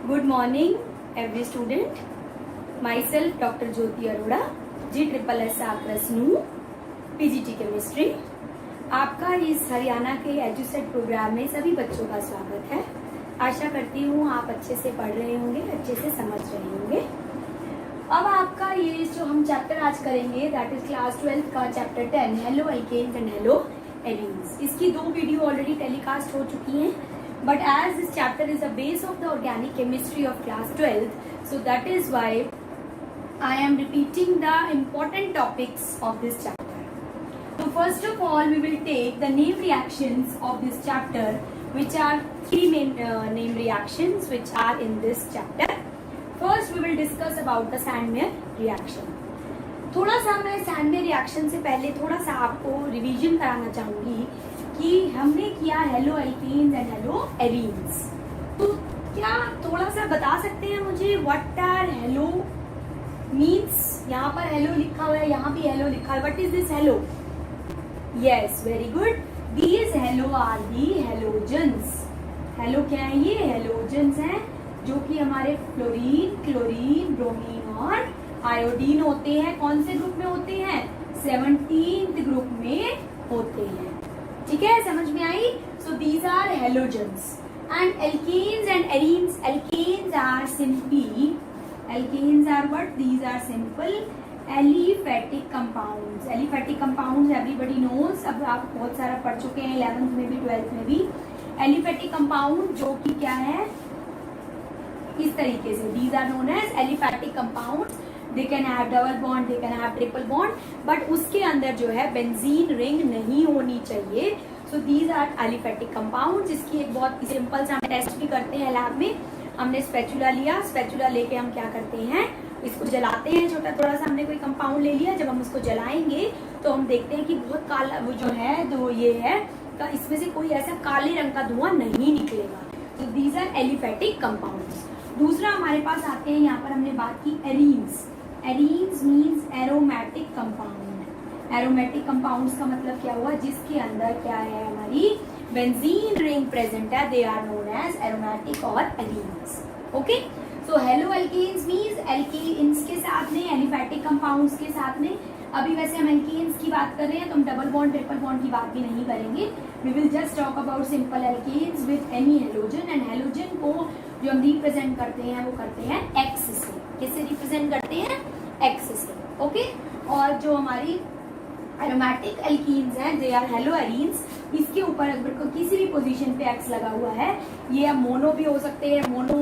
Good morning, every student. Myself, Dr. Jyoti Arora, GSSS Akras NU, PGT chemistry. आपका इस हरियाणा के Edusat programme में सभी बच्चों का स्वागत है। आशा करती हूँ आप अच्छे से पढ़ रहे होंगे, अच्छे से समझ रहे होंगे। अब आपका ये जो हम चैप्टर आज करेंगे दैट इज क्लास 12 का chapter 10 halo alkanes and haloarenes. इसकी 2 वीडियो ऑलरेडी टेलीकास्ट हो चुकी हैं, but as this chapter is the base of the organic chemistry of class 12, so that is why I am repeating the important topics of this chapter. So first of all we will take the name reactions of this chapter, which are 3 main name reactions which are in this chapter. First we will discuss about the Sandmeyer reaction. थोड़ा सा मैं Sandmeyer reaction से पहले थोड़ा सा आपको revision कराना चाहूंगी कि हमने किया hello alkenes and halo arenes. तो क्या थोड़ा सा बता सकते हैं मुझे व्हाट आर हेलो मीन्स? यहाँ पर हेलो लिखा हुआ है, यहाँ भी हेलो लिखा है। What is this halo? Yes, very good. These halo are the halogens. Halo क्या है? ये हेलोजेंस हैं जो कि हमारे फ्लोरीन, क्लोरीन, ब्रोमीन और आयोडीन होते हैं। कौन से ग्रुप में होते हैं? 17th ग्रुप में होते हैं। ठीक है, समझ में आई? So these are halogens and alkanes and arenes. Alkanes are simply, alkanes are what? These are simple aliphatic compounds. Aliphatic compounds everybody knows. अब आप बहुत सारा पढ़ चुके हैं 11th में भी 12th में भी। एलिफेटिक कंपाउंड जो कि क्या है इस तरीके से, these are known as aliphatic compounds. They can have double bond, they can have triple bond, but उसके अंदर जो है बेंजीन रिंग नहीं होनी चाहिए। So these are aliphatic compounds. इसकी एक बहुत सिंपल सा टेस्ट भी करते हैं लैब में। हमने स्पैचुला लिया, स्पैचुला लेके हम क्या करते हैं, इसको जलाते हैं। छोटा थोड़ा सा हमने कोई कंपाउंड ले लिया, जब हम उसको जलाएंगे तो हम देखते हैं कि बहुत काला वो जो है, तो ये है तो इसमें से कोई ऐसा काले रंग का धुआं नहीं निकलेगा। तो दीज आर एलिफेटिक कंपाउंड्स। दूसरा हमारे पास आते हैं, यहाँ पर हमने बात की arenes. Arenes means aromatic compound. Aromatic compounds का मतलब क्या हुआ? जिसके अंदर क्या है, हमारी बेंजीन रिंग प्रेजेंट है। They are known as aromatic और arenes. Okay, so haloalkanes means alkanes के साथ में, एलिफेटिक कंपाउंड्स के साथ में। अभी वैसे हम एल्केन्स की बात कर रहे हैं तो हम डबल बॉन्ड ट्रिपल बॉन्ड की बात भी नहीं करेंगे। We will just talk about simple alkanes with any halogen. And halogen को जो हम रिप्रेजेंट करते हैं वो करते हैं एक्स से। किससे रिप्रेजेंट करते हैं? एक्स से। ओके, और जो हमारी एरोमेटिक एल्कीन्स हैं दे आर हेलो एरीन्स। इसके ऊपर अगर किसी भी पोजीशन पे एक्स लगा हुआ है, ये मोनो भी हो सकते हैं, मोनो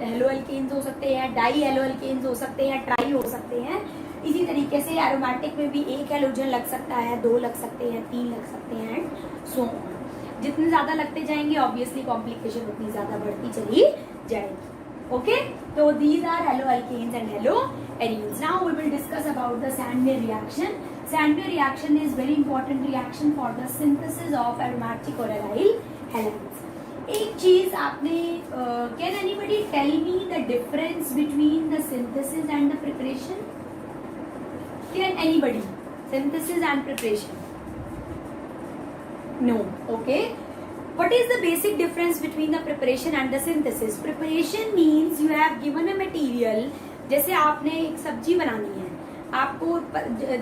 हेलो एल्कीन्स हो सकते हैं, डाई हेलो एल्कीन्स हो सकते हैं, ट्राई हो सकते हैं। इसी तरीके से एरोमेटिक में भी एक हेलोजन लग सकता है, 2 लग सकते हैं, 3 लग सकते हैं एंड सो ऑन। जितने ज्यादा लगते जाएंगे ऑब्वियसली कॉम्प्लिकेशन उतनी ज्यादा बढ़ती चली जाएगी। ओके, तो these are halo alkanes and halo arenes. Now we will discuss about the Sandmeyer reaction. Sandmeyer reaction is very important reaction for the synthesis of aromatic और एराइल हैलाइड्स। एक चीज आपने, can anybody tell me the difference between the synthesis and the preparation? Can anybody? Synthesis and preparation? No. Okay. What is the basic difference between the preparation and the synthesis? Preparation means you have given a material. जैसे आपने एक सब्जी बनानी है, आपको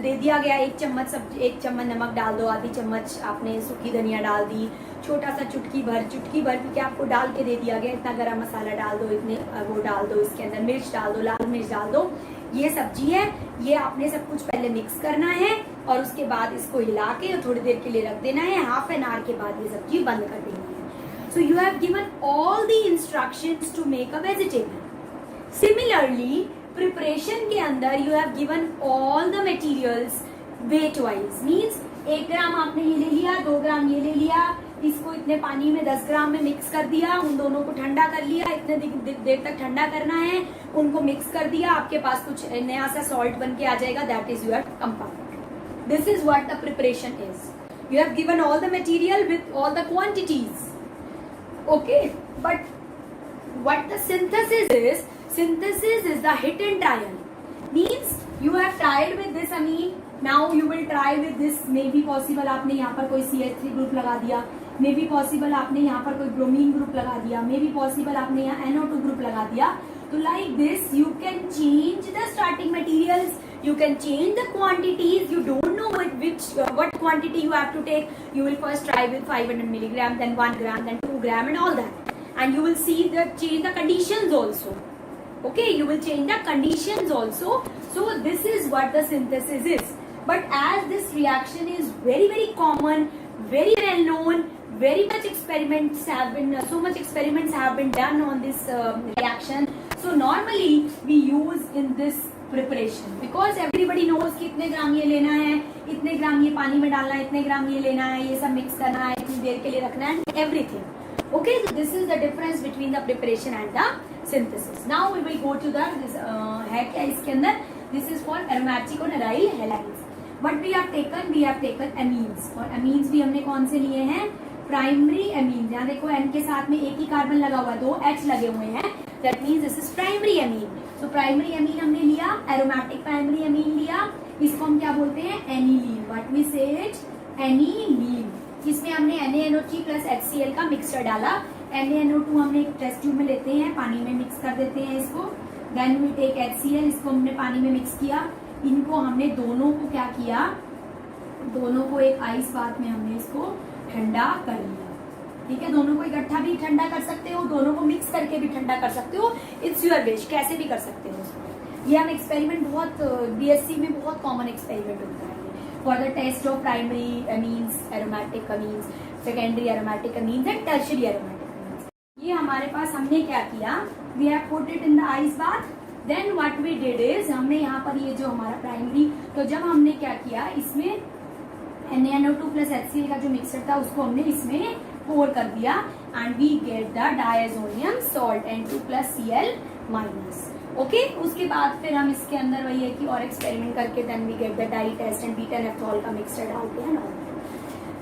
दे दिया गया 1 चम्मच सब्जी, 1 चम्मच नमक डाल दो, आधी चम्मच आपने सूखी धनिया डाल दी, छोटा सा चुटकी भर क्योंकि आपको डाल के दे दिया गया, इतना गरम मसाला डाल दो, इतने वो डाल दो, इसके अंदर मिर्च डाल दो, लाल मिर्च डाल दो। ये सब्जी है, ये आपने सब कुछ पहले मिक्स करना है और उसके बाद इसको हिला के थोड़ी देर के लिए रख देना है। हाफ एन आवर के बाद ये सब्जी बंद कर देनी है। So you have given all the instructions to make a vegetable. Similarly preparation के अंदर you have given all the materials weight wise. Means 1 gram आपने ये ले लिया, 2 ग्राम ये ले लिया, इसको इतने पानी में 10 ग्राम में मिक्स कर दिया, उन दोनों को ठंडा कर लिया, इतने देर तक ठंडा करना है, उनको मिक्स कर दिया, आपके पास कुछ नया सा सॉल्ट बन के आ जाएगा, that is your compound. This is what the preparation is. You have given all the material with all the quantities. Okay, but what the synthesis is the hit and trial. Means you have tried with this amine, now you will try with this, may be possible आपने यहाँ पर कोई CH3 group लगा दिया, may be possible आपने यहाँ पर कोई ब्रोमीन ग्रुप लगा दिया, मे बी पॉसिबल आपने यहाँ NO2 ग्रुप लगा दिया. तो like this you can change the starting materials, you can change the quantities. You don't know what quantity you have to take. You will first try with 500 milligram, then 1 gram, then 2 gram and all that, and you will see the change the conditions also. Okay, you will change the conditions also. So this is what the synthesis is. But as this reaction is very very common, very well known, very much experiments have been so much experiments have been done on this reaction. So normally we use in this preparation because everybody knows कि इतने ग्राम ये लेना है, इतने ग्राम ये पानी में डालना है, इतने ग्राम ये लेना है, ये सब मिक्स करना है, इतनी देर के लिए रखना है, everything. Okay, so this is the difference between the preparation and the synthesis. Now we will go to the this है क्या इसके अंदर, this is for aromatic और aryl halides. What we have taken amines, और amines भी हमने कौन से लिए हैं, प्राइमरी एमीन. यहाँ देखो N के साथ में एक ही कार्बन लगा हुआ है, 2 H लगे हुए हैं, that means this is primary amine. So primary amine हमने लिया, एरोमेटिक प्राइमरी एमीन लिया, इसको हम क्या बोलते हैं, एनिलीन. व्हाट वी से इट, एनिलीन. इसमें हमने NaNO3 प्लस HCl का मिक्सचर डाला. NaNO2 हमने एक टेस्ट ट्यूब में लेते हैं, पानी में मिक्स कर देते हैं इसको. देन वी टेक HCl, इसको हमने पानी में मिक्स किया. इनको हमने दोनों को क्या किया, दोनों को एक आइस बाथ में हमने इसको ठंडा कर लिया. ठीक है, दोनों को इकट्ठा भी ठंडा कर सकते हो, दोनों को मिक्स करके भी ठंडा कर सकते हो. इट्स योर विश, कैसे भी कर सकते हो. ये हम एक्सपेरिमेंट बहुत BSc में बहुत कॉमन एक्सपेरिमेंट होता है for the test of primary amines, aromatic amines, secondary aromatic amines and tertiary aromatic amines. ये हमारे पास हमने क्या किया, we have put it in the ice bath. Then what we did is, हमने यहाँ पर ये जो हमारा प्राइमरी, तो जब हमने क्या किया, इसमें NaNO2 प्लस HCl का जो मिक्सचर था उसको हमने इसमें पोर कर दिया and we get the diazonium salt N2 plus Cl minus. Okay, उसके बाद फिर हम इसके अंदर वही है कि और एक्सपेरिमेंट करके then we get the dye test and beta naphthol का मिक्सचर डालते हैं.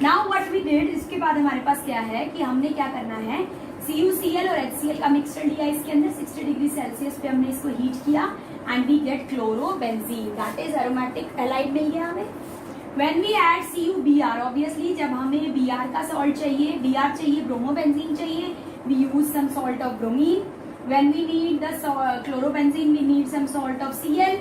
नाउ व्हाट वी डिड, इसके बाद हमारे पास क्या है कि हमने क्या करना है, CuCl और HCl का मिक्सचर लिया, इसके अंदर 60 डिग्री सेल्सियस पे हमने इसको हीट किया and we get chlorobenzene, that is aromatic halide मिल गया हमें. When we add CuBr, obviously जब हमें Br का सॉल्ट चाहिए, Br चाहिए, ब्रोमोबेंजीन चाहिए, we use some salt of bromine. When we need the chlorobenzene, we need some salt of Cl.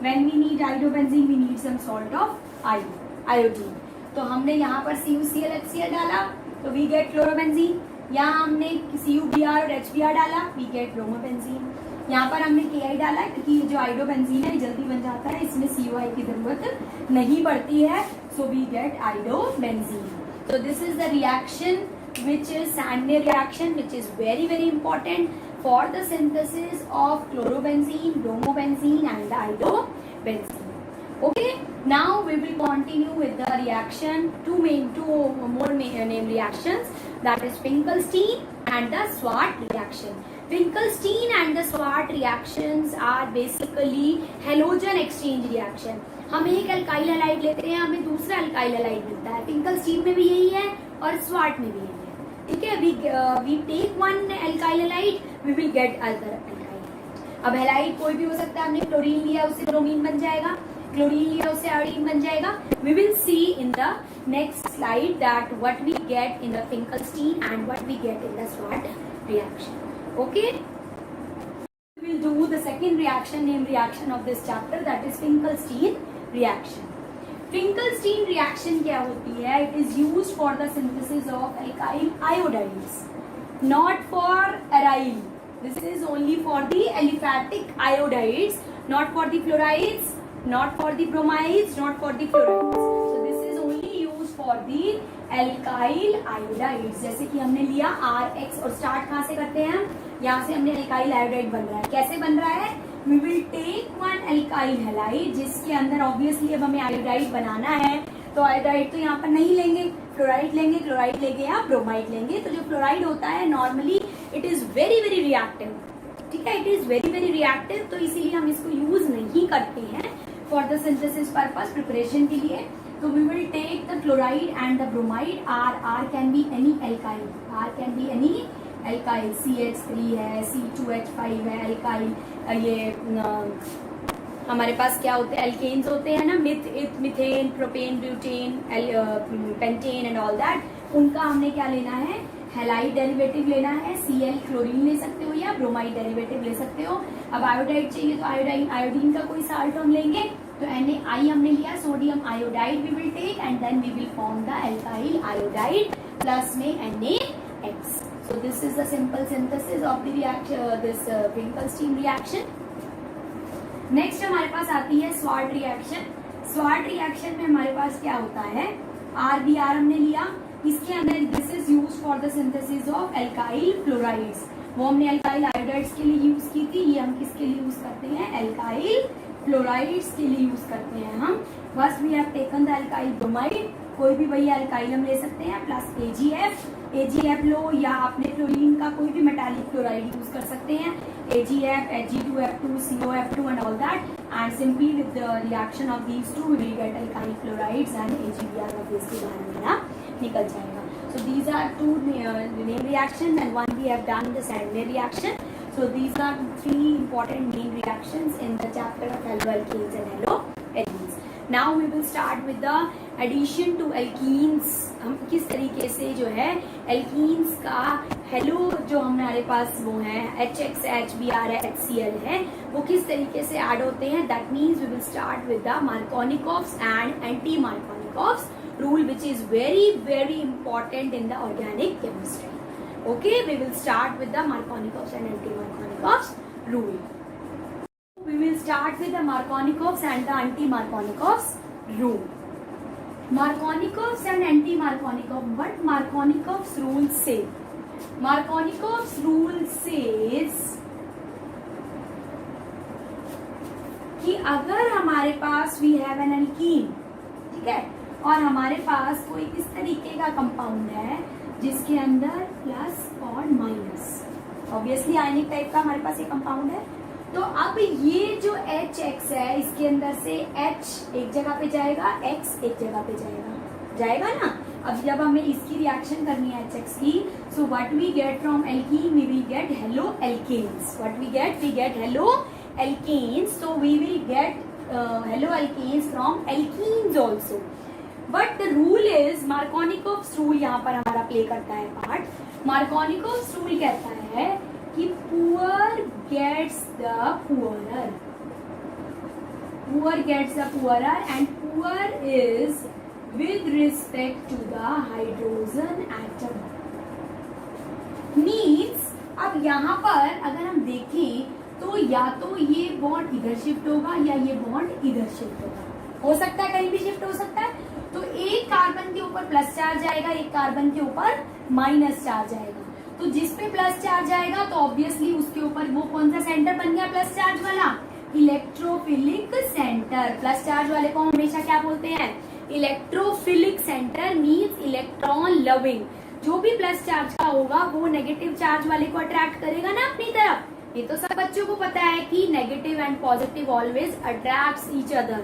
When we need iodobenzene, we need some salt of iodine. तो हमने यहाँ पर CuCl HCl डाला तो we get chlorobenzene. यहाँ हमने CuBr और HBr डाला, we get bromobenzene. यहाँ पर हमने Ki डाला क्योंकि ये जो आइडोबेंजीन है जल्दी बन जाता है, इसमें COI की जरूरत नहीं पड़ती है. So we get iodobenzene. So this is the reaction which is Sandner reaction, which is very very important for the synthesis of chlorobenzene, bromobenzene and the iodobenzene. Okay, now we will continue with the reaction, two more name reactions, that is Finkelstein and the Swart reaction. Finkelstein and the Swart reactions are basically halogen exchange reaction. हम एक alkyl halide लेते हैं, हमें दूसरा alkyl halide मिलता है. Finkelstein में भी यही है और स्वार्ट में भी यही है. ठीक है, we take one alkyl halide, we will get other alkyl halide. अब हैलाइड कोई भी हो सकता है, हमने क्लोरीन लिया उससे ब्रोमीन बन जाएगा, क्लोरीन लिया उससे आयोडीन बन जाएगा. We will see in the next slide that what we get in the Finkelstein and what we get in the Swart reaction. Okay, we will do the second reaction, name reaction of this chapter, that is Finkelstein reaction. Finkelstein reaction क्या होती है? It is used for the synthesis of alkyl iodides, not for aryl. This is only for the aliphatic iodides, not for the fluorides, not for the bromides, not for the fluorides. So this is only used for the alkyl iodides. जैसे कि हमने लिया RX और start कहाँ से करते हैं, यहाँ से हमने एल्काइल आयोडाइड बन रहा है. कैसे बन रहा है, we will take one alkyl halide जिसके अंदर ऑब्वियसली अब हमें आयोडाइड बनाना है, तो आयोडाइड तो यहाँ पर नहीं लेंगे, फ्लोराइड लेंगे, क्लोराइड लेंगे या ब्रोमाइड लेंगे. तो जो फ्लोराइड होता है normally it is very very reactive. ठीक है, it is very very reactive, तो इसीलिए हम इसको यूज नहीं करते हैं for the synthesis purpose, preparation के लिए. So we will take the chloride and the bromide. R can be any alkyl. R can be any alkyl. CH3 है, C2H5 है, alkyl. ये हमारे पास क्या होते हैं, एल्केन्स होते हैं ना, methane, propane, butane, pentane and all that. उनका हमने क्या लेना है, हैलाइड डेरिवेटिव लेना है। Cl क्लोरीन ले सकते हो या ब्रोमाइड डेरिवेटिव ले सकते हो। अब आयोडाइड चाहिए तो आयोडीन का कोई साल्ट हम लेंगे, तो Na हमने लिया, sodium iodide we will take and then we will form the alkyl iodide plus में NaX। So this is the simple synthesis of the reaction, this chemical steam reaction. Next हमारे पास आती है sword reaction. Sword reaction में हमारे पास क्या होता है, RBr हमने लिया, इसके अंदर this is use for the synthesis of alkyl fluorides. वो हमने एल्काइल आयोडाइड्स के लिए यूज की थी, ये हम किसके लिए यूज करते हैं, एल्काइल फ्लोराइड्स के लिए यूज करते हैं हम। First we have taken the alkyl bromide, कोई भी वही एल्काइल हम ले सकते हैं, प्लस AgF लो, या आपने क्लोरीन का कोई भी मेटालिक क्लोराइड यूज कर सकते हैं, AgF, Ag2F2, COF2 and all that, and simply with the reaction of these two we will get alkyl chlorides and AgBr obviously बाहर मेरा निकल जाएगा। So these are two main reactions and one we have done the secondary reaction. So these are three important main reactions in the chapter of haloalkanes and haloalkenes. Now we will start with the addition to alkenes। हम किस तरीके से जो है alkenes का hello जो हमारे पास वो है HX, HBr है, HCl है, वो किस तरीके से ऐड होते हैं। That means we will start with the Markovnikov's and anti-Markovnikov's rule, which is very very important in the organic chemistry. Okay, we will start with the Markovnikov's and anti-Markovnikov's rule. We will start with the Markovnikov's and the anti-Markovnikov's rule. Markovnikov's and anti-Markovnikov. What Markovnikov's rule say? Markovnikov's rule says कि अगर हमारे पास we have an alkene, ठीक है, और हमारे पास कोई इस तरीके का कंपाउंड है जिसके अंदर प्लस और माइनस, ऑब्वियसली आयनिक टाइप का हमारे पास ये कंपाउंड है, तो अब ये जो HX है इसके अंदर से H एक जगह पे जाएगा, X एक जगह पे जाएगा ना। अब जब हमें इसकी रिएक्शन करनी है HX की, so what we get from alkene, we will get halo alkanes. What we get halo alkanes, so we will get halo alkanes from alkenes also. But the rule is, Markovnikov's rule यहाँ पर हमारा play करता है part. Markovnikov's rule कहता है कि poor gets the poorer, poor gets the poorer and poor is with respect to the hydrogen atom। means अब यहाँ पर अगर हम देखें तो या तो ये बॉन्ड इधर शिफ्ट होगा या ये बॉन्ड इधर शिफ्ट होगा, हो सकता है कहीं भी शिफ्ट हो सकता है। तो एक कार्बन के ऊपर प्लस चार्ज आएगा, एक कार्बन के ऊपर माइनस चार्ज आएगा, तो जिस पे प्लस चार्ज आएगा तो ऑब्वियसली उसके ऊपर वो कौन सा सेंटर बन गया, प्लस चार्ज वाला, इलेक्ट्रोफिलिक सेंटर। प्लस चार्ज वाले को हमेशा क्या बोलते हैं, electrophilic centre means electron loving. जो भी प्लस चार्ज का होगा वो नेगेटिव चार्ज वाले को अट्रैक्ट करेगा ना अपनी तरफ। ये तो सब बच्चों को पता है कि negative and positive always attracts each other.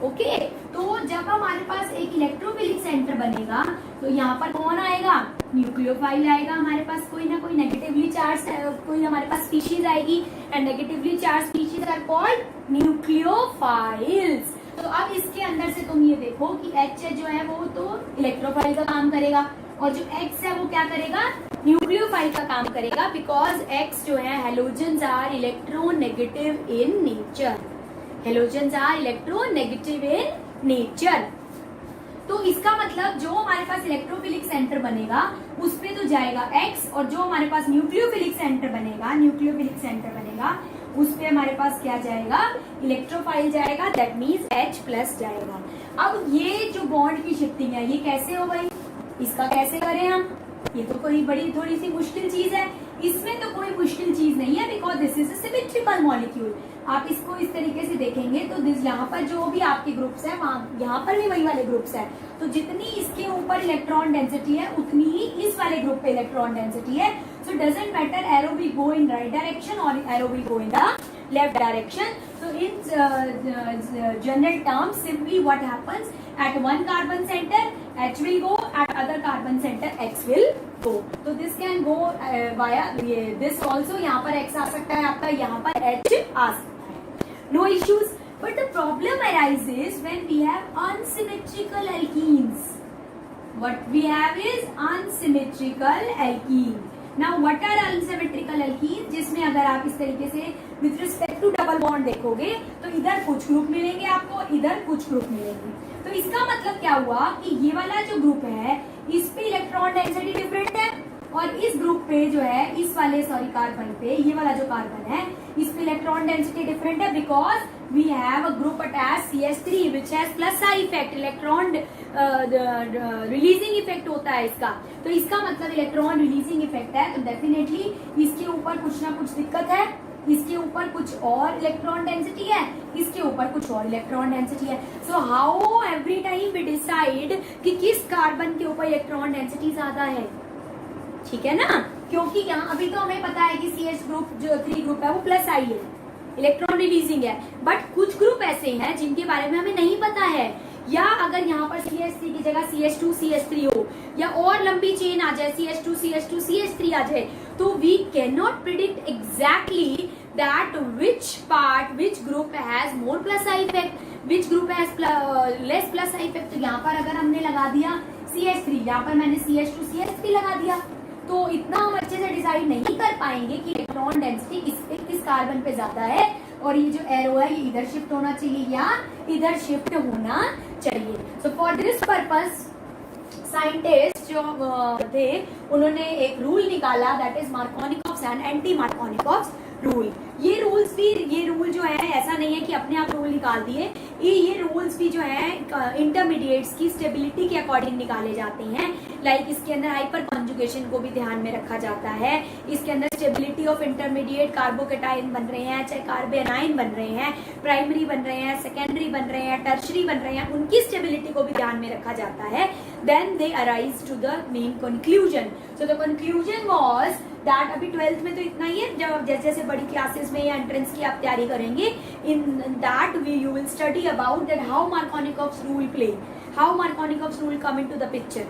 Okay, तो जब हमारे पास एक इलेक्ट्रोफिलिक सेंटर बनेगा तो यहाँ पर कौन आएगा, न्यूक्लियोफाइल आएगा हमारे पास, कोई ना कोई नेगेटिवली चार्ज, कोई हमारे पास स्पीशीज आएगी and negatively charge species are called nucleophiles. तो अब इसके अंदर से तुम ये देखो कि H जो है वो तो इलेक्ट्रोफाइल का काम करेगा और जो X है वो क्या करेगा, न्यूक्लियोफाइल का काम करेगा, बिकॉज X जो है halogens are electronegative in nature, halogens are electronegative in nature. तो इसका मतलब जो हमारे पास इलेक्ट्रोफिलिक सेंटर बनेगा उस पे तो जाएगा X, और जो हमारे पास न्यूक्लियोफिलिक सेंटर बनेगा उस पे हमारे पास क्या जाएगा, इलेक्ट्रोफाइल जाएगा, दैट मीन्स H प्लस जाएगा। अब ये जो बॉन्ड की शिफ्टिंग है ये कैसे हो गई, इसका कैसे करें हम, ये तो कोई बड़ी थोड़ी सी मुश्किल चीज है। इसमें तो कोई मुश्किल चीज नहीं है, because this is a symmetrical molecule. आप इसको इस तरीके से देखेंगे तो दिस यहाँ पर जो भी आपके ग्रुप्स है वहां यहाँ पर भी वही वाले ग्रुप्स है, तो जितनी इसके ऊपर इलेक्ट्रॉन डेंसिटी है उतनी ही इस वाले ग्रुप पे इलेक्ट्रॉन डेंसिटी है। So doesn't matter arrow will go in right direction और arrow will go in the left direction. So in general terms, simply what happens, at one carbon center H will go, at other carbon center X will go. So this can go via this also, यहाँ पर X आ सकता है आपका, यहाँ पर H आ सकता है, no issues। But the problem arises when we have unsymmetrical alkenes. What we have is unsymmetrical alkene. Now what are unsymmetrical alkenes? जिसमें अगर आप इस तरीके से with respect to double bond देखोगे तो इधर कुछ ग्रुप मिलेंगे आपको, इधर कुछ ग्रुप मिलेंगे. तो इसका मतलब क्या हुआ कि ये वाला जो ग्रुप है इस पे इलेक्ट्रॉन डेंसिटी डिफरेंट है और इस ग्रुप पे जो है इस वाले कार्बन पे ये वाला जो कार्बन है इस पे इलेक्ट्रॉन डेंसिटी डिफरेंट है because we have a group attach CH3 which has plus I effect. Electron releasing effect होता है इसका. तो इसका मतलब इलेक्ट्रॉन रिलीजिंग इफेक्ट है तो डेफिनेटली इसके ऊपर कुछ ना कुछ दिक्कत है. इसके ऊपर कुछ और इलेक्ट्रॉन डेंसिटी है, इसके ऊपर कुछ और इलेक्ट्रॉन डेंसिटी है. So how every time we decide कि किस कार्बन के ऊपर इलेक्ट्रॉन डेंसिटी ज्यादा है. ठीक है ना, क्योंकि यहाँ अभी तो हमें पता है कि CH ग्रुप जो 3 ग्रुप है वो प्लस आई है, इलेक्ट्रॉन रिलीजिंग है. बट कुछ ग्रुप ऐसे हैं जिनके बारे में हमें नहीं पता है. या अगर यहाँ पर CH3 की जगह CH2 CH3 हो या और लंबी चेन आ जाए CH2 CH2 CH3 आ जाए तो we can not predict exactly that which group has more plus I effect, which group has less plus I effect. तो यहाँ पर अगर हमने लगा दिया CH3, यहाँ पर मैंने CH2 CH3 लगा दिया तो इतना हम अच्छे से डिसाइड नहीं कर पाएंगे कि इलेक्ट्रॉन डेंसिटी किस कार्बन पे ज्यादा है और ये जो एरो है ये इधर शिफ्ट होना चाहिए या इधर शिफ्ट होना चाहिए. So for this purpose scientist जो थे उन्होंने एक रूल निकाला that is Markovnikov's and anti Markovnikov's rule. ये रूल जो है ऐसा नहीं है कि अपने आप रूल निकाल दिए. ये रूल्स भी जो है इंटरमीडिएट्स की स्टेबिलिटी के अकॉर्डिंग निकाले जाते हैं. लाइक इसके अंदर हाइपर कॉन्जुगेशन को भी ध्यान में रखा जाता है. इसके अंदर स्टेबिलिटी ऑफ इंटरमीडिएट कार्बोकेटाइन बन रहे हैं, चाहे कार्बेनाइन बन रहे हैं, प्राइमरी बन रहे हैं, सेकेंडरी बन रहे हैं, टर्शरी बन रहे हैं, उनकी स्टेबिलिटी को भी ध्यान में रखा जाता है. Then they arise to the main conclusion. So the conclusion was that अभी 12th में तो इतना ही है. जब जैसे जैसे बड़ी क्लासेस में या एंट्रेंस की आप तैयारी करेंगे in that you will study about that how Markovnikov's rule play, how Markovnikov's rule come into the picture.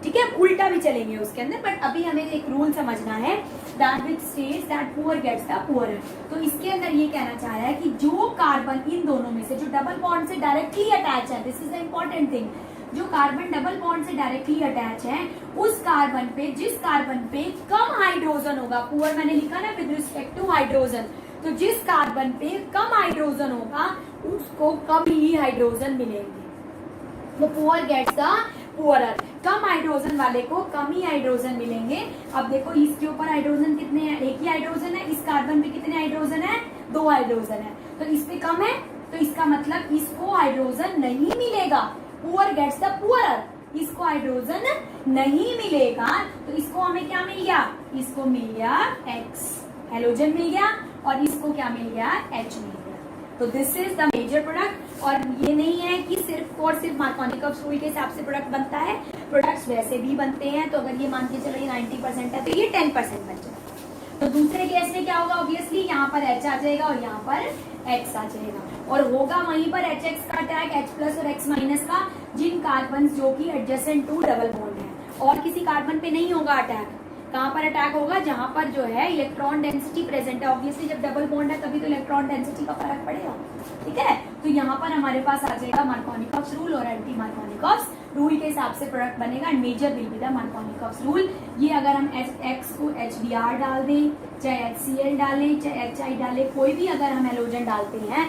ठीक है, उल्टा भी चलेंगे उसके अंदर. बट अभी हमें एक रूल समझना है that which states that poor gets the poorer. तो इसके अंदर ये कहना चाह रहा है कि जो कार्बन इन दोनों में से जो डबल बॉन्ड से डायरेक्टली अटैच है, this is the important thing, जो कार्बन डबल बॉन्ड से डायरेक्टली अटैच है उस कार्बन पे जिस कार्बन पे कम हाइड्रोजन होगा, पुअर मैंने लिखा ना विद रिस्पेक्ट टू हाइड्रोजन, तो जिस कार्बन पे कम हाइड्रोजन होगा उसको कम ही हाइड्रोजन मिलेंगे. तो पुअर गेट्स द पुअरर. कम हाइड्रोजन वाले को कम ही हाइड्रोजन मिलेंगे. अब देखो इसके ऊपर हाइड्रोजन कितने हैं, एक ही हाइड्रोजन है. इस कार्बन पे कितने हाइड्रोजन है, 2 हाइड्रोजन है. तो इस पे कम है तो इसका मतलब इसको हाइड्रोजन नहीं मिलेगा. पुअर गेट्स द पुअरर, इसको हाइड्रोजन नहीं मिलेगा. तो इसको हमें क्या मिल गया, इसको मिल गया X हेलोजन मिल गया और इसको क्या मिल गया, H मिल गया. तो this is the major product. और ये नहीं है कि सिर्फ और सिर्फ मार्कोनिकॉफ्स रूल के हिसाब से प्रोडक्ट बनता है, प्रोडक्ट्स वैसे भी बनते हैं. तो अगर ये मान के चलो 90% है तो ये 10% बन जाएगा. तो दूसरे केस में क्या होगा, ऑब्वियसली यहाँ पर H आ जाएगा और यहाँ पर X आ जाएगा और होगा वहीं पर HX का अटैक, H प्लस और X माइनस का, जिन कार्बन जो कि एडजेसेंट टू डबल बॉन्ड है. और किसी कार्बन पे नहीं होगा अटैक. कहाँ पर अटैक होगा, जहां पर जो है इलेक्ट्रॉन डेंसिटी प्रेजेंट है. ऑब्वियसली जब डबल बॉन्ड है तभी तो इलेक्ट्रॉन डेंसिटी का फर्क पड़ेगा. ठीक है, तो यहाँ पर हमारे पास आ जाएगा मार्कोनिकॉफ्स रूल और एंटी मार्कोनिकॉफ्स रूल के हिसाब से प्रोडक्ट बनेगा. And major will be the Markovnikov's rule. ये अगर हम X को HBr डाल दें, चाहे HCl डालें, चाहे HI डालें, कोई भी अगर हम हेलोजन डालते हैं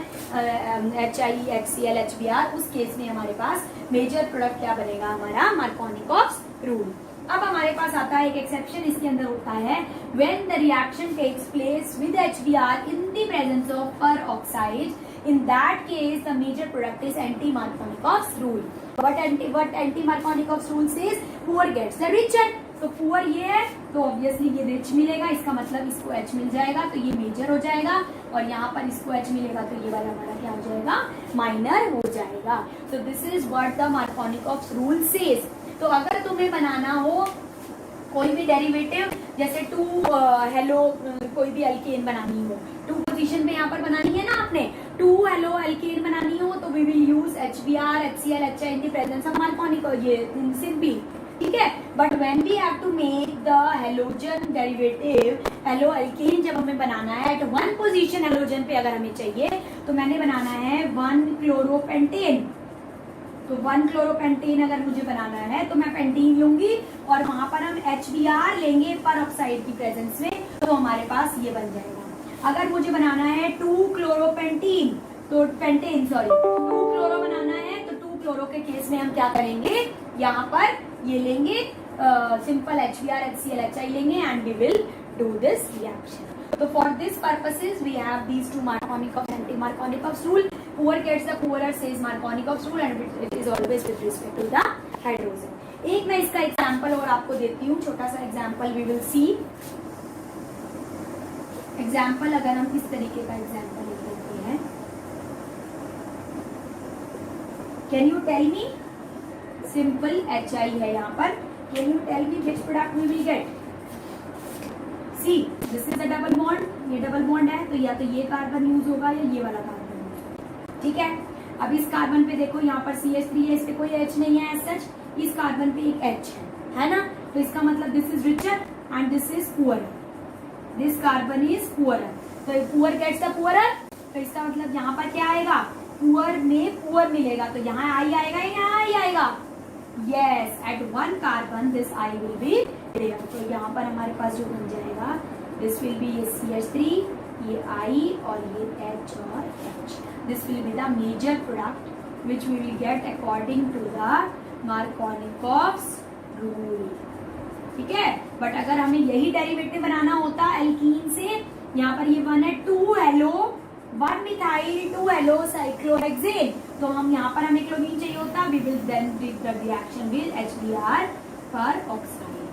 HI HCl HBr, उस केस में हमारे पास मेजर प्रोडक्ट क्या बनेगा, हमारा मार्कोनिकॉफ्स रूल. अब हमारे पास आता है एक एक्सेप्शन. इसके अंदर होता है when the reaction takes place with HBr in the presence of peroxide, in that case the major product is anti-Markovnikov's rule. What anti-Markovnikov's rule says, poor gets the richer. तो poor ये है तो obviously ये rich मिलेगा, इसका मतलब इसको H मिल जाएगा तो ये मेजर हो जाएगा. और यहाँ पर इसको H मिलेगा तो ये वाला हमारा क्या हो जाएगा, माइनर हो जाएगा. तो this is what the Markovnikov's rule says. तो अगर तुम्हें बनाना हो कोई भी डेरिवेटिव, जैसे 2 हेलो कोई भी एल्केन बनानी हो, 2 पोजीशन पे यहाँ पर बनानी है ना आपने, 2 हेलो एल्केन बनानी हो तो we will use HBr HCl HI in the presence of Markovnikov, ये सिंपली ठीक है। But when we have to make the halogen derivative, halo alkane जब हमें बनाना है एट वन पोजीशन हेलोजन पे अगर हमें चाहिए तो मैंने बनाना है 1 क्लोरोपेंटेन। तो 1 क्लोरोपेंटेन अगर मुझे बनाना है तो मैं पेंटीन लूंगी और वहां पर हम HBr लेंगे पर ऑक्साइड की प्रेजेंस में, तो हमारे पास ये बन जाएगा। अगर मुझे बनाना है 2 क्लोरोपेंटीन, तो पेंटेन 2 क्लोरो बनाना है, तो 2 क्लोरो के केस में हम क्या करेंगे, यहाँ पर ये लेंगे सिंपल HBr HCl HI लेंगे and we will do this reaction. तो for this purposes we have these two Markovnikov's and anti-Markovnikov's rule. Poor gets the poorer says Markovnikov's rule and it is always with respect to the hydrogen. एक मैं इसका example और आपको देती हूँ, छोटा सा example we will see. Example अगर हम किस तरीके का एग्जाम्पल लेते हैं, can you tell me, simple HI है यहाँ पर, can you tell me which product we will get. See this is a double bond, ये डबल बॉन्ड है तो या तो ये कार्बन यूज होगा या ये वाला कार्बन यूज, ठीक है। अब इस कार्बन पे देखो यहाँ पर CH3 है, इस पे कोई H नहीं है एज सच, इस कार्बन पे एक H है ना, तो इसका मतलब this is richer and this is poor, this carbon is poor, तो पुअर गेट्स द पुअरर, तो इसका मतलब यहाँ पर क्या आएगा, पुअर में पुअर मिलेगा, तो यहाँ आई आएगा या यहाँ आई आएगा, yes at 1 carbon this I will be there. तो यहाँ पर हमारे पास जो बन जाएगा दिस विल बी ये CH3, ये I और ये H और H, this will be the major product which we will get according to the Markovnikov's rule, ठीक है। बट अगर हमें यही डेरिवेटिव बनाना होता एल्कीन से, यहाँ पर ये 1 है 2 हेलो 1 मिथाइल 2 हेलो साइक्लोहेक्सेन, तो हम यहाँ पर हमें क्लोरीन चाहिए होता, we will then do the reaction with HBr peroxide,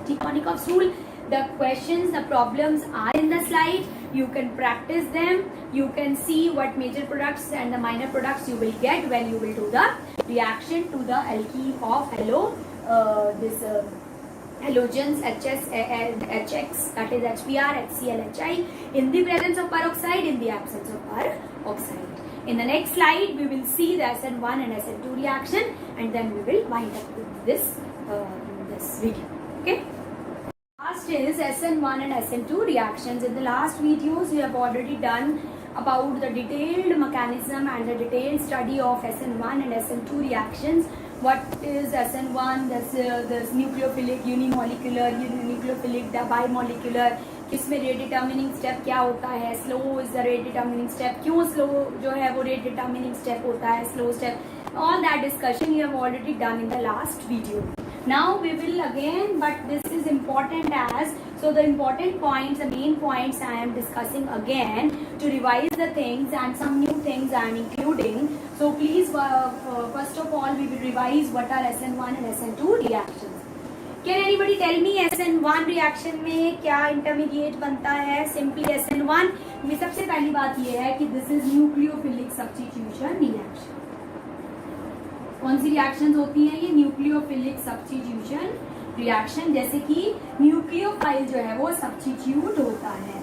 ठीक। Markovnikov's rule, the questions, the problems are in the slide, you can practice them, you can see what major products and the minor products you will get when you will do the reaction to the alkene of halogens HS and HX, that is HBr HCl HI in the presence of peroxide, in the absence of peroxide. In the next slide we will see the SN1 and SN2 reaction and then we will wind up with this video, okay. Last is SN1 and SN2 reactions. In the last videos we have already done about the detailed mechanism and the detailed study of SN1 and SN2 reactions. What is SN1? There's nucleophilic, unimolecular, nucleophilic, bimolecular. किसमें rate determining step क्या होता है? Slow is the rate determining step. क्यों slow जो है वो rate determining step होता है? Slow step. All that discussion you have already done in the last video. Now we will again, but this is important as, so the important points, the main points I am discussing again to revise the things and some new things I am including. So please, first of all, we will revise what are SN1 and SN2 reactions. Can anybody tell me SN1 reaction में क्या intermediate बनता है? Simply SN1 में सबसे पहली बात ये है कि this is nucleophilic substitution reaction. कौन सी रिएक्शंस होती हैं ये? न्यूक्लियोफिलिक सब्स्टिट्यूशन रिएक्शन, जैसे कि न्यूक्लियोफाइल जो है वो सब्स्टिट्यूट होता है,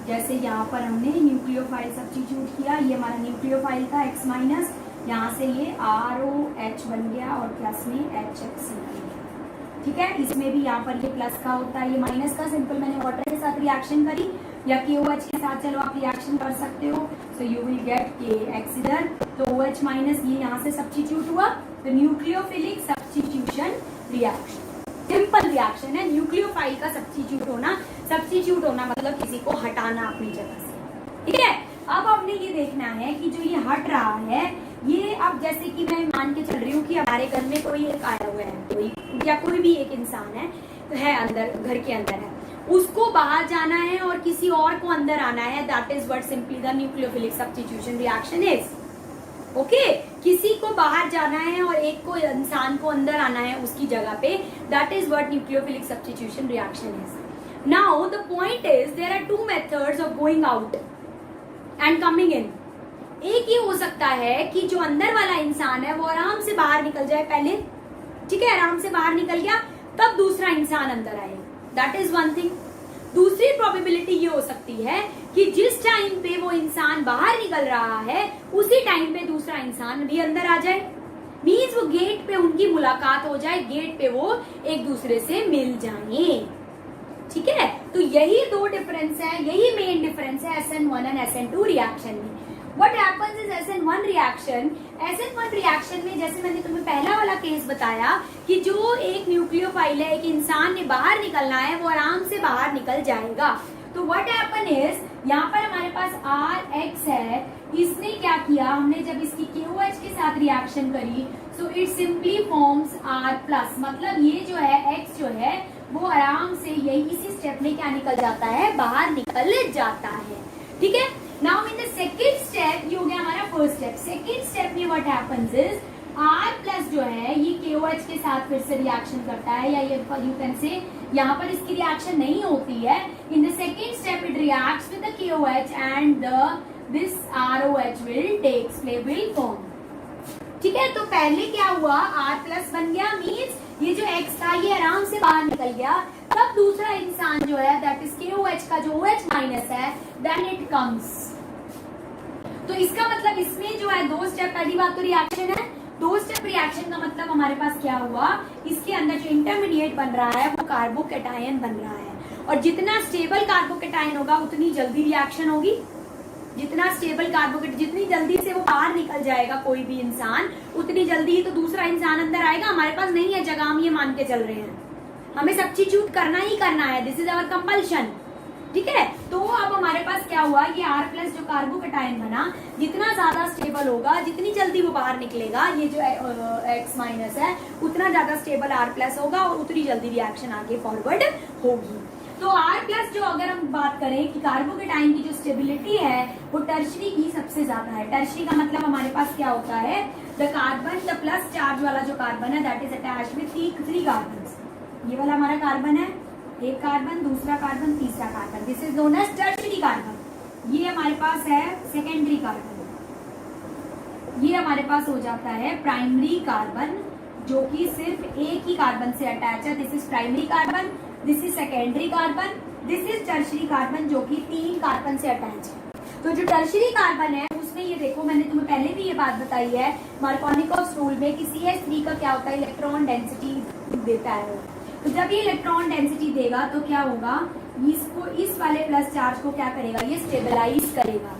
जैसे यहाँ पर हमने न्यूक्लियोफाइल सब्स्टिट्यूट किया, ये हमारा न्यूक्लियोफाइल था X माइनस, यहाँ से ये ROH बन गया और प्लस में HX बन गया, ठीक है। इसमें भी यहाँ पर ये प्लस का होता है, ये माइनस का, सिंपल मैंने वाटर के साथ रिएक्शन करी या KOH के साथ चलो आप रिएक्शन कर सकते हो, so you will get KX इधर, तो OH माइनस ये यहाँ से सब्स्टिट्यूट हुआ, तो nucleophilic substitution reaction simple reaction है। न्यूक्लियोफाइल का सब्स्टिट्यूट होना मतलब किसी को हटाना अपनी जगह से, ठीक है। अब आपने ये देखना है कि जो ये हट रहा है ये, अब जैसे कि मैं मान के चल रही हूँ कि हमारे घर में कोई एक आया हुआ है, कोई या कोई भी एक इंसान है अंदर, घर के अंदर है, उसको बाहर जाना है और किसी और को अंदर आना है, that is what simply the nucleophilic substitution reaction is, okay. किसी को बाहर जाना है और एक को इंसान को अंदर आना है उसकी जगह पे, that is what nucleophilic substitution reaction is. Now the point is there are 2 methods of going out and coming in. एक ये हो सकता है कि जो अंदर वाला इंसान है वो आराम से बाहर निकल जाए पहले, ठीक है, आराम से बाहर निकल गया, तब दूसरा इंसान अंदर आए, दैट इज वन थिंग। दूसरी प्रोबेबिलिटी ये हो सकती है कि जिस टाइम पे वो इंसान बाहर निकल रहा है उसी टाइम पे दूसरा इंसान भी अंदर आ जाए, मीन्स वो गेट पे उनकी मुलाकात हो जाए, गेट पे वो एक दूसरे से मिल जाए। ठीक है, तो यही दो डिफरेंस है, यही मेन डिफरेंस है SN1 एंड SN2 रिएक्शन में। What happens is SN1 reaction में जैसे मैंने तुम्हें पहला वाला केस बताया कि जो एक न्यूक्लियोफाइल है, एक इंसान ने बाहर निकलना है, वो आराम से बाहर निकल जाएगा। तो what happen is यहाँ पर हमारे पास RX है, इसने क्या किया, हमने जब इसकी KOH के साथ रिएक्शन करी, so it simply forms R+, मतलब ये जो है X जो है वो आराम से यही इसी स्टेप में क्या निकल जाता है, बाहर निकल जाता है। ठीक है, now in the second step, ये हो गया हमारा फर्स्ट स्टेप। सेकेंड स्टेप में व्हाट हैपेंस इज R+ जो है ये KOH के साथ फिर से रिएक्शन करता है, या ये यू कैन से यहाँ पर इसकी रिएक्शन नहीं होती है। In the second step it reacts with the KOH and this ROH will form. ठीक है, तो पहले क्या हुआ, R+ बन गया, मीन्स ये जो X था ये आराम से बाहर निकल गया। तब दूसरा इंसान जो है दैट इज KOH का जो OH- है, देन इट कम्स। तो इसका मतलब इसमें जो है दो स्टेप, पहली बात तो रिएक्शन है, दो स्टेप रिएक्शन का मतलब हमारे पास क्या हुआ, इसके अंदर जो इंटरमीडिएट बन रहा है वो कार्बोकेटायन बन रहा है, और जितना स्टेबल कार्बोकेटायन होगा उतनी जल्दी रिएक्शन होगी। जितना स्टेबल कार्बोकेट, जितनी जल्दी से वो बाहर निकल जाएगा कोई भी इंसान, उतनी जल्दी ही तो दूसरा इंसान अंदर आएगा। हमारे पास नहीं है जगह, हम ये मान के चल रहे हैं, हमें सब्स्टिट्यूट करना ही करना है, दिस इज आवर कंपल्शन। ठीक है, तो अब हमारे पास क्या हुआ, ये R+ जो कार्बोकेटायन बना, जितना ज्यादा स्टेबल होगा, जितनी जल्दी वो बाहर निकलेगा, ये जो X- है उतना ज्यादा स्टेबल R+ होगा और उतनी जल्दी रिएक्शन आगे फॉरवर्ड होगी। तो R+ जो अगर हम बात करें कि कार्बोकेटायन की जो स्टेबिलिटी है वो टर्शरी की सबसे ज्यादा है। टर्शरी का मतलब हमारे पास क्या होता है, the carbon, the plus charge वाला जो कार्बन है that is attached with 3 carbon. ये वाला हमारा कार्बन है, एक कार्बन, दूसरा कार्बन, तीसरा carbon, this is known as tertiary carbon. ये हमारे पास है सेकेंडरी कार्बन, ये हमारे पास हो जाता है प्राइमरी कार्बन, जो कि सिर्फ एक ही कार्बन से अटैच है, this is primary carbon, this is secondary carbon, this is tertiary carbon, जो कि 3 कार्बन से अटैच है। तो जो टर्शरी कार्बन है उसमें ये देखो, मैंने तुम्हें पहले भी ये बात बताई है मार्कोनिकोव रूल में कि CH3 का क्या होता है, इलेक्ट्रॉन डेंसिटी देता है। तो जब ये इलेक्ट्रॉन डेंसिटी देगा तो क्या होगा, इसको, इस वाले प्लस चार्ज को क्या करेगा, ये स्टेबलाइज करेगा।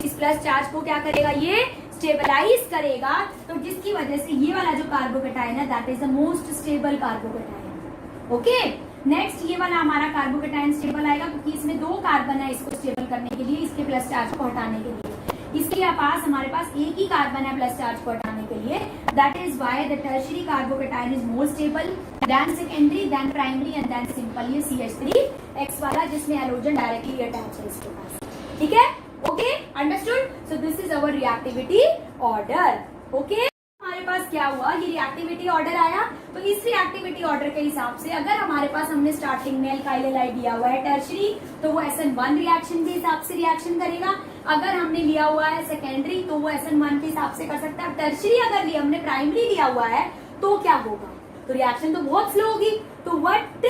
इस प्लस चार्ज को क्या करेगा, ये स्टेबलाइज करेगा। तो जिसकी वजह से ये वाला जो कार्बोकेटायन है that is the most stable carbocation. Okay, next ये वाला हमारा कार्बोकेटायन स्टेबल आएगा क्योंकि इसमें 2 कार्बन है इसको स्टेबल करने के लिए, इसके प्लस चार्ज को हटाने के लिए। इसके पास हमारे पास एक ही कार्बन है प्लस चार्ज को हटाने के लिए, that is why the tertiary carbocation is more stable than secondary, then primary and then simple ये CH3X वाला, जिसमें हैलोजन डायरेक्टली अटैच है इसके पास। ठीक है, okay, understood. So this is our reactivity order. Okay, हमारे पास क्या हुआ, ये रिएक्टिविटी ऑर्डर आया। तो इस रिएक्टिविटी ऑर्डर के हिसाब से अगर हमारे पास हमने स्टार्टिंग में अल्काइल हैलाइड दिया हुआ है टर्शरी, तो वो SN1 रिएक्शन के हिसाब से रिएक्शन करेगा। अगर हमने लिया हुआ है सेकेंडरी तो वो SN1 के हिसाब से कर सकता है। टर्शरी अगर हमने प्राइमरी लिया हुआ है तो क्या होगा, तो रिएक्शन तो बहुत स्लो होगी। तो what the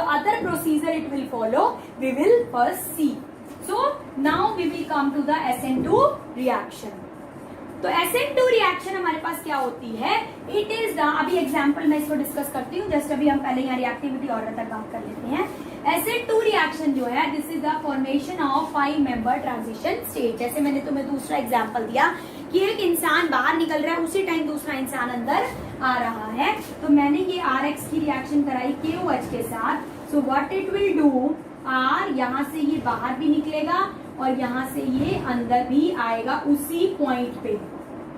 other procedure it will follow, we will first see. So now we will come to the SN2 reaction. तो SN2 रिएक्शन हमारे पास क्या होती है, इट इज द, अभी एग्जांपल मैं इसको डिस्कस करती हूँ, जस्ट अभी हम पहले यहाँ रिएक्टिविटी ऑर्डर तक बात कर लेते हैं। SN2 रिएक्शन जो है this is the formation of 5 member transition state. जैसे मैंने तुम्हें दूसरा एग्जांपल दिया कि एक इंसान बाहर निकल रहा है, उसी टाइम दूसरा इंसान अंदर आ रहा है। तो मैंने ये RX की रिएक्शन कराई KOH के साथ। So what it will do, R यहाँ से ये बाहर भी निकलेगा और यहाँ से ये अंदर भी आएगा उसी पॉइंट पे।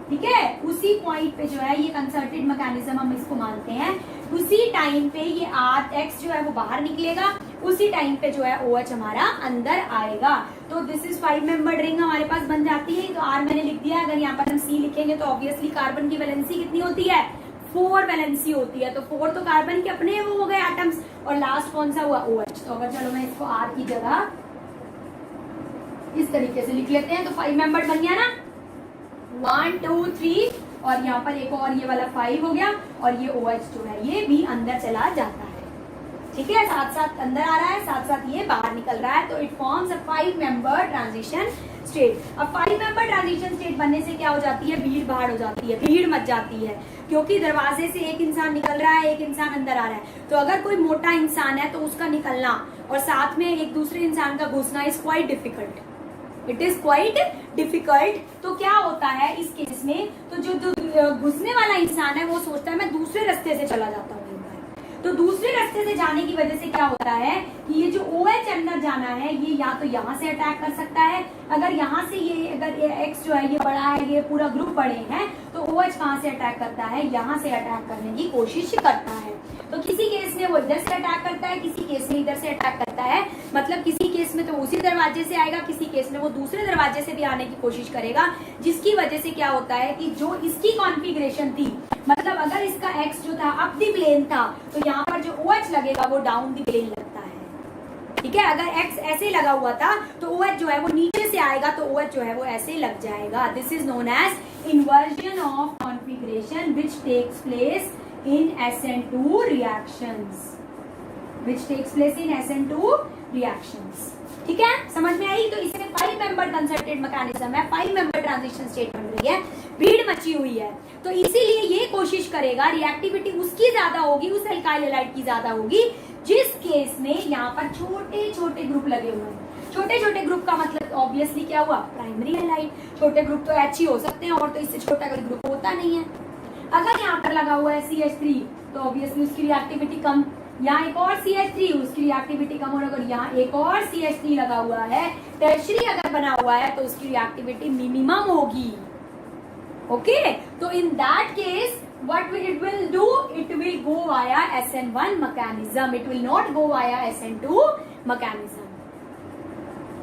ठीक है, उसी पॉइंट पे जो है ये कंसर्टेड मैकेनिज्म हम इसको मानते हैं। उसी टाइम पे ये RX जो है वो बाहर निकलेगा, उसी टाइम पे जो है OH हमारा अंदर आएगा। तो दिस इज 5 मेंबर्ड रिंग हमारे पास बन जाती है। तो R मैंने लिख दिया, अगर यहाँ पर हम C लिखेंगे तो ऑब्वियसली कार्बन की वैलेंसी कितनी होती है, 4 वैलेंसी होती है। तो 4 तो कार्बन के अपने वो हो गए एटम्स, और लास्ट कौन सा हुआ, OH। तो अगर चलो मैं इसको R की जगह इस तरीके से लिख लेते हैं तो 5 मेंबर्ड बन गया ना, 1 2 3, और यहाँ पर एक और ये वाला 5 हो गया, और ये OH जो है ये भी अंदर चला जाता है। ठीक है, साथ साथ अंदर आ रहा है, साथ साथ ये बाहर निकल रहा है, तो it forms a 5 member transition state. अब 5 मेंबर ट्रांजिशन स्टेट बनने से क्या हो जाती है, भीड़ भाड़ हो जाती है, भीड़ मच जाती है, क्योंकि दरवाजे से एक इंसान निकल रहा है, एक इंसान अंदर आ रहा है। तो अगर कोई मोटा इंसान है तो उसका निकलना और साथ में एक दूसरे इंसान का घुसना is quite difficult, it is quite difficult. तो क्या होता है इस केस में, तो जो घुसने वाला इंसान है वो सोचता है मैं दूसरे रास्ते से चला जाता हूँ, तो दूसरे रास्ते से जाने की वजह से क्या होता है कि ये जो OH अंदर जाना है ये या तो यहाँ से अटैक कर सकता है, अगर यहाँ से ये अगर X जो है ये बड़ा है, ये पूरा ग्रुप बड़े हैं, तो OH कहाँ से अटैक करता है, यहाँ से अटैक करने की कोशिश करता है। तो किसी केस में वो इधर से अटैक करता है, किसी केस में इधर से अटैक करता है, मतलब किसी केस में तो उसी दरवाजे से आएगा, किसी केस में वो दूसरे दरवाजे से भी आने की कोशिश करेगा, जिसकी वजह से क्या होता है कि जो इसकी कॉन्फ़िगरेशन थी, मतलब अगर इसका X जो था अप दी प्लेन था, तो यहाँ पर जो OH लगेगा वो डाउन दी प्लेन लगता है। ठीक है, अगर X ऐसे लगा हुआ था तो OH जो है वो नीचे से आएगा, तो OH जो है वो ऐसे लग जाएगा। This is known as inversion of configuration which takes place in SN2 reactions, which takes place in SN2 reactions. ठीक है, समझ में आई? तो इसमें 5 मेंबर कंसर्टेड मैकेनिज्म है, 5 मेंबर ट्रांजिशन स्टेट बन रही है, भीड़ मची हुई है, तो इसीलिए ये कोशिश करेगा, रिएक्टिविटी उसकी ज्यादा होगी, उस एल्काइल हैलाइड की ज्यादा होगी जिस केस में यहाँ पर छोटे छोटे ग्रुप लगे हुए हैं। छोटे छोटे ग्रुप का मतलब ऑब्वियसली क्या हुआ, प्राइमरी हैलाइड। छोटे ग्रुप तो H ही हो सकते हैं, और तो इससे छोटा कोई ग्रुप होता नहीं है। अगर यहाँ पर लगा हुआ है CH3 तो ऑब्वियसली उसकी रिएक्टिविटी कम, यहाँ एक और CH3 उसकी रिएक्टिविटी कम, और अगर यहाँ एक और CH3 लगा हुआ है, टर्शरी अगर बना हुआ है, तो उसकी रिएक्टिविटी मिनिमम होगी। ओके, तो in that case what it will do, it will go via SN1 mechanism, it will not go via SN2 mechanism.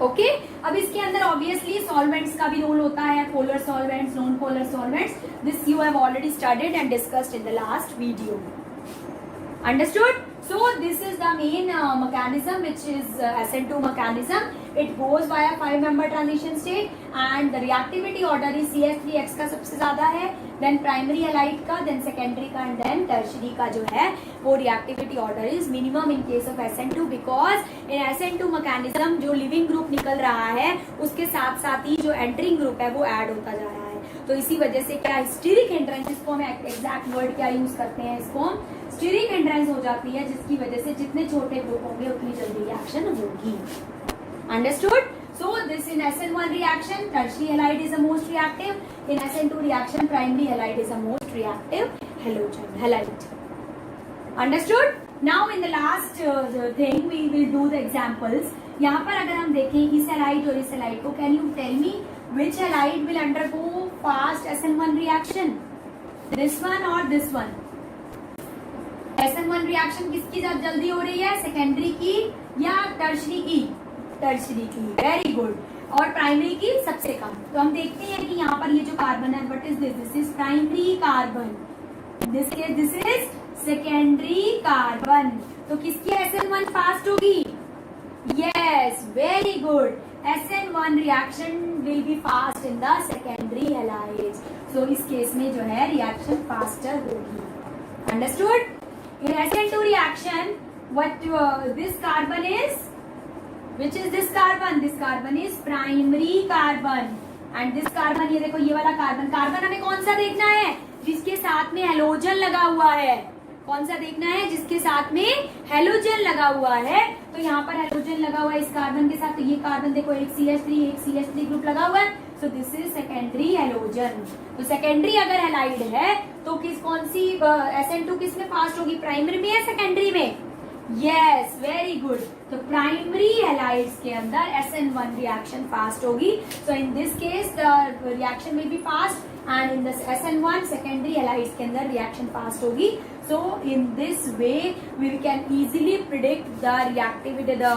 Okay, अब इसके अंदर ऑब्वियसली सॉल्वेंट्स का भी रोल होता है, polar solvents, non polar solvents, this you have already studied and discussed in the last video. Understood? So this is the main mechanism, which is SN2 mechanism. It goes via 5 member transition state and the reactivity order is CH3X का सबसे ज्यादा है, then primary halide का, then secondary का, and then tertiary का जो है वो reactivity order is minimum in case of SN2, because in SN2 mechanism जो living group निकल रहा है उसके साथ साथ ही जो entering group है वो add होता जा रहा है। तो इसी वजह से क्या स्टीरिक एंट्रेंस, इसको हम एग्जैक्ट वर्ड क्या यूज करते हैं, इसको हम स्टीरिक एंट्रेंस हो जाती है, जिसकी वजह से जितने छोटे ग्रुप होंगे उतनी जल्दी रिएक्शन होगी। Understood? So this in SN1 reaction, tertiary halide is the most reactive. In SN2 reaction, primary halide is the most reactive halogen halide. Understood? Now in the last thing we will do the examples. यहाँ पर अगर हम देखें इस halide और इस halide को, can you tell me which halide will undergo fast SN1 reaction? This one or this one? SN1 reaction किसकी जल्दी हो रही है, सेकेंडरी की या टर्शरी की? टर्शरी की, वेरी गुड। और प्राइमरी की सबसे कम। तो हम देखते हैं कि यहाँ पर ये जो कार्बन है, what is this, this is primary carbon, this is secondary carbon. तो किसकी SN1 फास्ट होगी? Yes, very good, SN1 reaction will be fast in the secondary halides. So इस केस में जो है रिएक्शन फास्टर होगी। Understood? In SN2 reaction, what this carbon is? Which is this carbon? This carbon is primary carbon. And this carbon, ये देखो ये वाला carbon, carbon हमें कौन सा देखना है? जिसके साथ में हेलोजन लगा हुआ है। कौन सा देखना है? जिसके साथ में हेलोजन लगा हुआ है। तो यहाँ पर हेलोजन लगा हुआ है इस कार्बन के साथ, तो ये कार्बन देखो एक CH3 ग्रुप लगा हुआ है, so this is secondary halogen. तो सेकेंडरी अगर हेलाइड है तो कौन सी SN2 किस में फास्ट होगी, प्राइमरी में या सेकेंडरी में? Yes, very good. तो प्राइमरी हेलाइड्स के अंदर SN1 रिएक्शन फास्ट होगी। So in this case the reaction will be fast, and in this SN1 secondary halides के अंदर रिएक्शन फास्ट होगी। So in this way we can easily predict the reactivity, the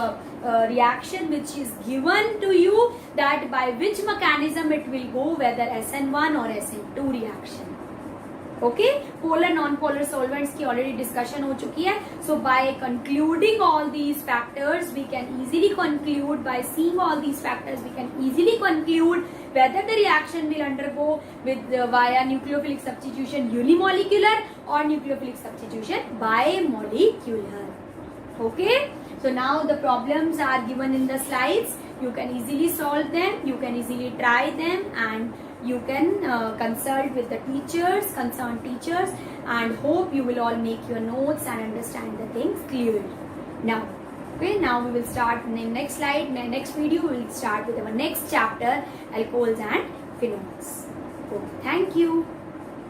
reaction which is given to you, that by which mechanism it will go, whether SN1 or SN2 reaction. Okay, polar non-polar solvents की already discussion हो चुकी है. So by concluding all these factors we can easily conclude, by seeing all these factors we can easily conclude whether the reaction will undergo with via nucleophilic substitution unimolecular or nucleophilic substitution bimolecular. Okay, so now the problems are given in the slides. You can easily solve them, you can easily try them, and you can consult with the teachers, concerned teachers, and hope you will all make your notes and understand the things clearly. Now, okay, now we will start in the next slide. In the next video, we will start with our next chapter, alcohols and phenols. Okay, thank you.